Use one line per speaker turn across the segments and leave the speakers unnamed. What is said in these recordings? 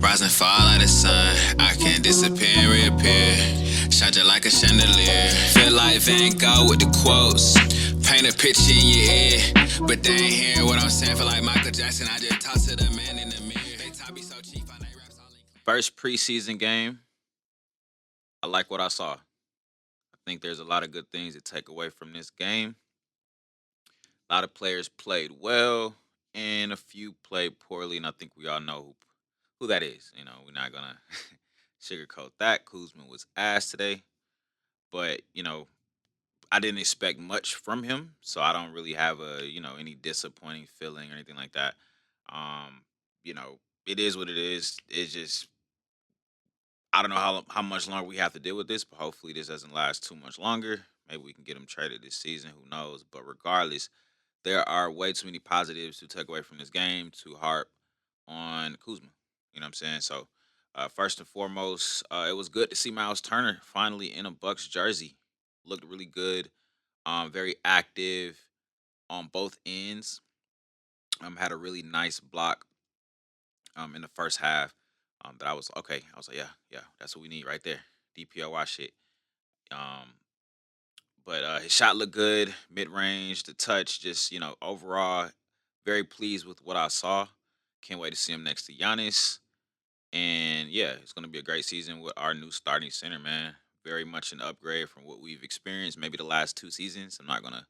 rise and fall like the sun. I can disappear and reappear. Shine just like a chandelier. Feel like Van Gogh with the quotes. Paint a picture in your ear. But they ain't hear what I'm saying. Feel like Michael Jackson. I just talk to the man in the mirror. They top me so cheap. I ain't raps all in. First preseason game. I like what I saw. I think there's a lot of good things to take away from this game. A lot of players played well, and a few played poorly, and I think we all know who that is. We're not gonna sugarcoat that. Kuzma was ass today, but I didn't expect much from him, so I don't really have any disappointing feeling or anything like that. Um, it is what it is. It's just I don't know how much longer we have to deal with this, but hopefully this doesn't last too much longer. Maybe we can get him traded this season. Who knows? But regardless, there are way too many positives to take away from this game to harp on Kuzma. You know what I'm saying? So, first and foremost, it was good to see Miles Turner finally in a Bucks jersey. Looked really good. Very active on both ends. Had a really nice block in the first half. That I was okay. I was like, yeah, that's what we need right there. DPOY shit. Um, but his shot looked good, mid range, the touch, just overall, very pleased with what I saw. Can't wait to see him next to Giannis. And yeah, it's gonna be a great season with our new starting center, man. Very much an upgrade from what we've experienced, maybe the last 2 seasons. I'm not gonna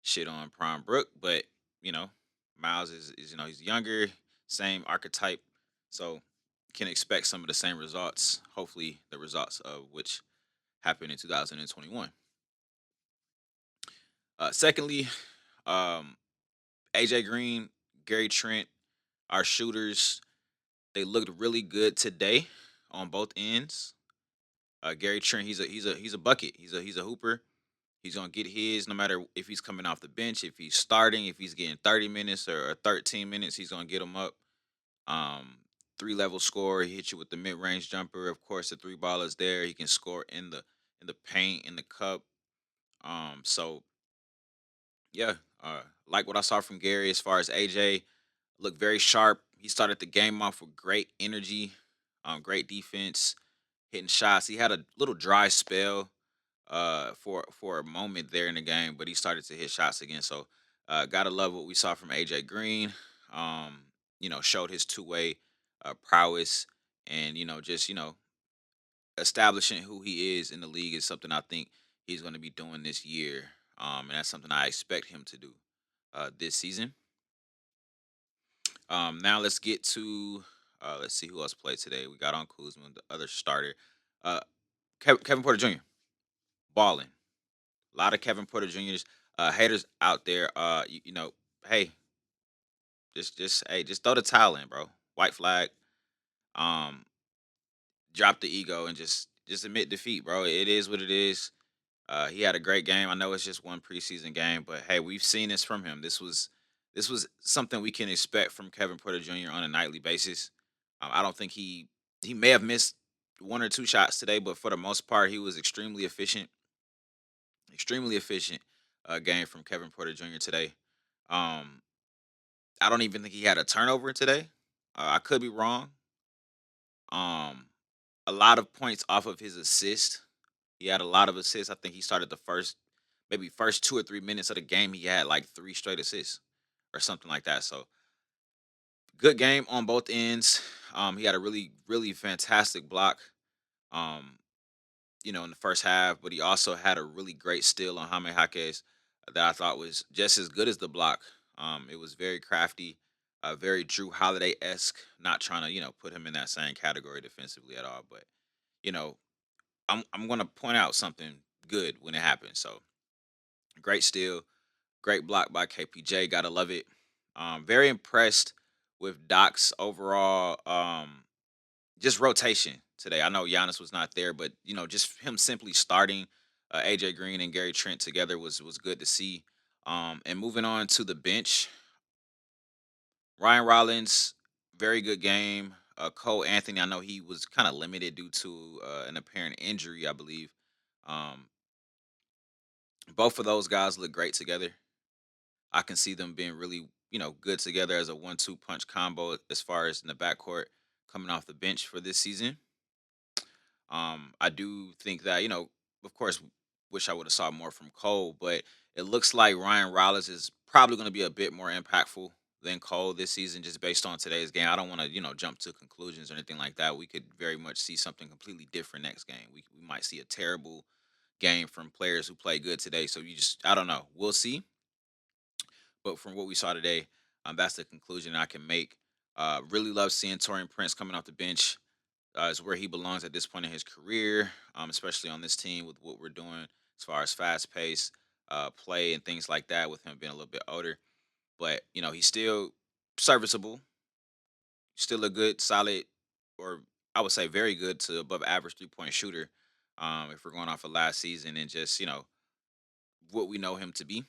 shit on Prime Brook, but you know, Miles is he's younger, same archetype, so can expect some of the same results. Hopefully, the results of which happened in 2021. Secondly, um, AJ Green, Gary Trent, our shooters, they looked really good today on both ends. Gary Trent, he's a bucket. He's a hooper. He's gonna get his no matter if he's coming off the bench, if he's starting, if he's getting 30 minutes or 13 minutes, he's gonna get them up. Um, Three-level score. He hit you with the mid-range jumper. Of course, the three ball is there. He can score in the paint, in the cup. So yeah, like what I saw from Gary as far as AJ, looked very sharp. He started the game off with great energy, great defense, hitting shots. He had a little dry spell for a moment there in the game, but he started to hit shots again. So gotta love what we saw from AJ Green. Showed his two-way prowess, and just establishing who he is in the league is something I think he's going to be doing this year. And that's something I expect him to do this season. Now let's get to let's see who else played today. We got on Kuzma, the other starter, uh, Kevin Porter Jr. balling. A lot of Kevin Porter Jr.'s haters out there. Hey, just throw the towel in, bro. White flag. Um, Drop the ego and just admit defeat, bro. It is what it is. He had a great game. I know it's just one preseason game, but hey, we've seen this from him. This was something we can expect from Kevin Porter Jr. on a nightly basis. I don't think he may have missed one or two shots today, but for the most part, he was extremely efficient. Extremely efficient game from Kevin Porter Jr. today. Um, I don't even think he had a turnover today. I could be wrong. Um, a lot of points off of his assist. He had a lot of assists. I think he started the maybe first 2 or 3 minutes of the game. He had like three straight assists or something like that. So good game on both ends. He had a really, really fantastic block. Um, in the first half, but he also had a really great steal on Jaime Jaquez that I thought was just as good as the block. It was very crafty, very Drew Holiday esque. Not trying to put him in that same category defensively at all, but you know I'm gonna point out something good when it happens. So great steal, great block by KPJ. Gotta love it. Very impressed with Doc's overall just rotation today. I know Giannis was not there, but just him simply starting AJ Green and Gary Trent together was good to see. And moving on to the bench, Ryan Rollins, very good game. Cole Anthony, I know he was kind of limited due to an apparent injury, I believe. Um, both of those guys look great together. I can see them being really, good together as a 1-2 punch combo as far as in the backcourt.
coming off the bench for this season. I do think that of course, wish I would have saw more from Cole, but it looks like Ryan Rollins is probably going to be a bit more impactful than Cole this season, just based on today's game. I don't want to jump to conclusions or anything like that. We could very much see something completely different next game. We might see a terrible game from players who play good today. So you just I don't know. We'll see. But from what we saw today, that's the conclusion I can make. Really love seeing Torian Prince coming off the bench. Is where he belongs at this point in his career, especially on this team with what we're doing as far as fast pace play and things like that. With him being a little bit older, but he's still serviceable, still a good, solid, or I would say very good to above average 3-point shooter. If we're going off of last season and just what we know him to be,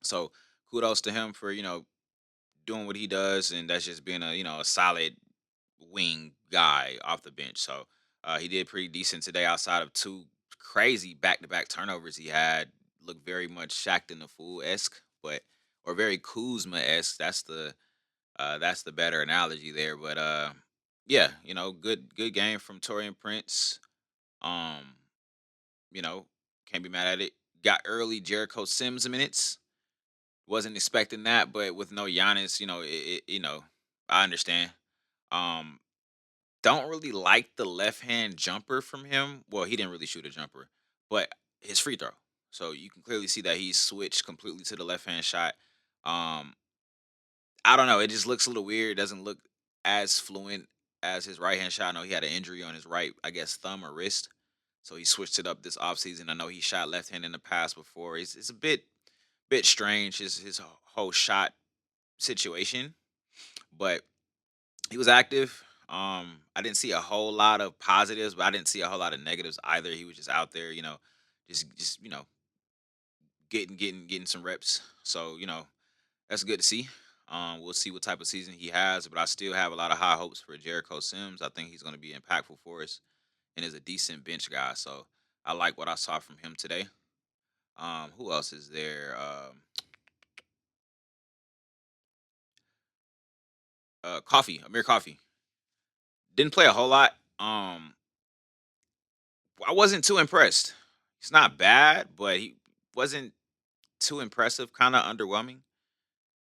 so kudos to him for doing what he does, and that's just being a solid wing guy off the bench. So he did pretty decent today outside of two crazy back to back turnovers he had. Looked very much Shaq in the Fool esque, but or very Kuzma esque. That's the better analogy there. But yeah, good game from Torian Prince. Um, you know, can't be mad at it. Got early Jericho Sims minutes. Wasn't expecting that, but with no Giannis, I understand. Um, don't really like the left hand jumper from him. Well, he didn't really shoot a jumper, but his free throw. So you can clearly see that he's switched completely to the left hand shot. Um, I don't know. It just looks a little weird. It doesn't look as fluent as his right hand shot. I know he had an injury on his right, I guess, thumb or wrist. So he switched it up this offseason. I know he shot left hand in the past before. It's a bit strange his whole shot situation, but he was active. I didn't see a whole lot of positives, but I didn't see a whole lot of negatives either. He was just out there, just getting some reps. So that's good to see. We'll see what type of season he has, but I still have a lot of high hopes for Jericho Sims. I think he's going to be impactful for us and is a decent bench guy. So I like what I saw from him today. Who else is there? Coffee, Amir Coffee. Didn't play a whole lot. I wasn't too impressed. He's not bad, but he wasn't too impressive. Kind of underwhelming.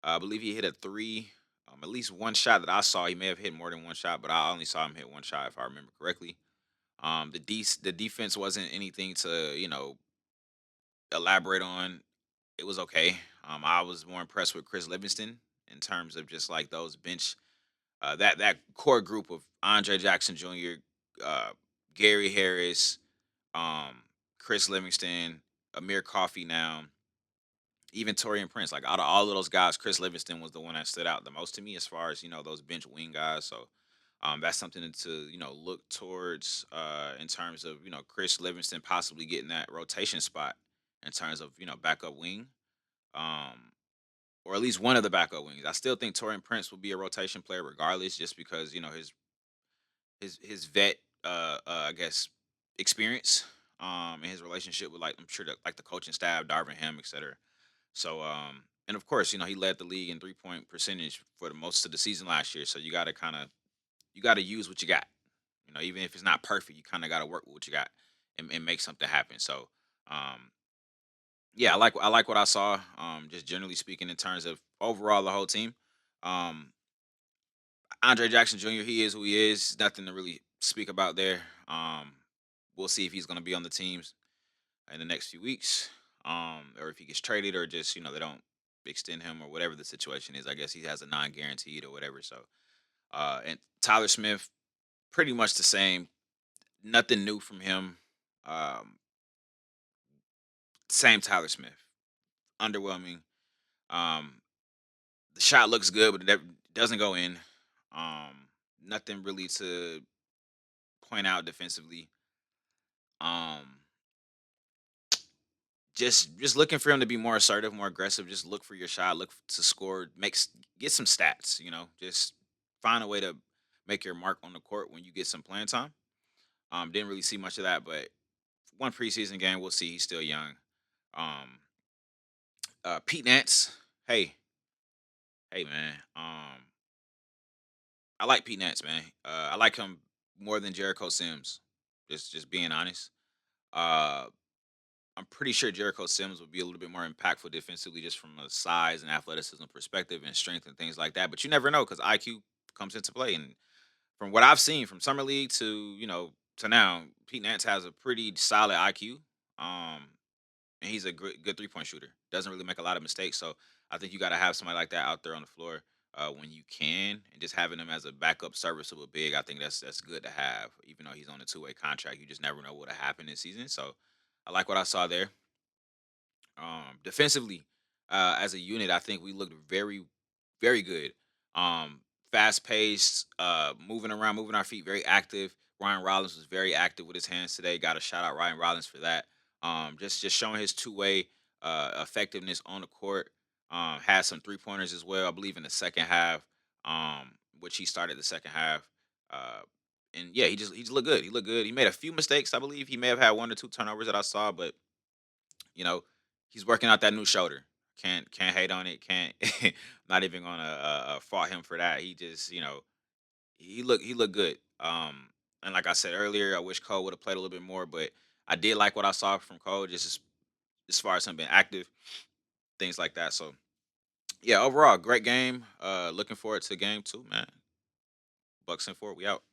I believe he hit a three. At least one shot that I saw. He may have hit more than one shot, but I only saw him hit one shot if I remember correctly. The defense wasn't anything to elaborate on. It was okay. I was more impressed with Chris Livingston in terms of just like those bench that core group of Andre Jackson Jr., uh, Gary Harris, um, Chris Livingston, Amir Coffey now, even Torian Prince. Like out of all of those guys, Chris Livingston was the one that stood out the most to me as far as those bench wing guys. So that's something to look towards in terms of Chris Livingston possibly getting that rotation spot in terms of backup wing. Um, or at least one of the backup wings. I still think Torian Prince will be a rotation player regardless, just because his vet I guess experience and his relationship with like I'm sure like the coaching staff, Darvin Ham, etc. So and of course, he led the league in 3-point percentage for the most of the season last year. So you gotta use what you got. Even if it's not perfect, you kind of gotta work with what you got and make something happen. So um yeah, I like what I saw. Just generally speaking, in terms of overall the whole team. Um, Andre Jackson Jr. He is who he is. Nothing to really speak about there. We'll see if he's going to be on the teams in the next few weeks, or if he gets traded, or just they don't extend him or whatever the situation is. I guess he has a non-guaranteed or whatever. So, and Tyler Smith, pretty much the same. Nothing new from him. Um, Same Tyler Smith. Underwhelming. Um, the shot looks good, but it doesn't go in. Nothing really to point out defensively. Um, just looking for him to be more assertive, more aggressive. Just look for your shot, look to score, get some stats. Just find a way to make your mark on the court when you get some playing time. Didn't really see much of that, but one preseason game, we'll see. He's still young. Um, Pete Nance, hey, hey man. I like Pete Nance, man. I like him more than Jericho Sims. Just being honest. Uh, I'm pretty sure Jericho Sims would be a little bit more impactful defensively, just from a size and athleticism perspective and strength and things like that. But you never know because IQ comes into play. And from what I've seen from summer league to to now, Pete Nance has a pretty solid IQ. Um, and he's a good 3 point shooter. Doesn't really make a lot of mistakes. So I think you got to have somebody like that out there on the floor when you can, and just having him as a backup serviceable big. I think that's good to have. Even though he's on a 2 way contract, you just never know what'll happen this season. So I like what I saw there. Defensively, as a unit, I think we looked very good. Fast paced, moving around, moving our feet, very active. Ryan Rollins was very active with his hands today. Got to shout out Ryan Rollins for that. Just showing his 2 way effectiveness on the court. Had some 3 pointers as well, I believe, in the second half, which he started the second half. Uh, and yeah, he just looked good. He looked good. He made a few mistakes, I believe. He may have had 1 or 2 turnovers that I saw, but you know, he's working out that new shoulder. Can't hate on it. Can't not even gonna fault him for that. He just he looked good. And like I said earlier, I wish Cole would have played a little bit more, but I did like what I saw from Cole, just as far as him being active, things like that. So yeah, overall, great game. Looking forward to game 2, man. Bucks and 4, we out.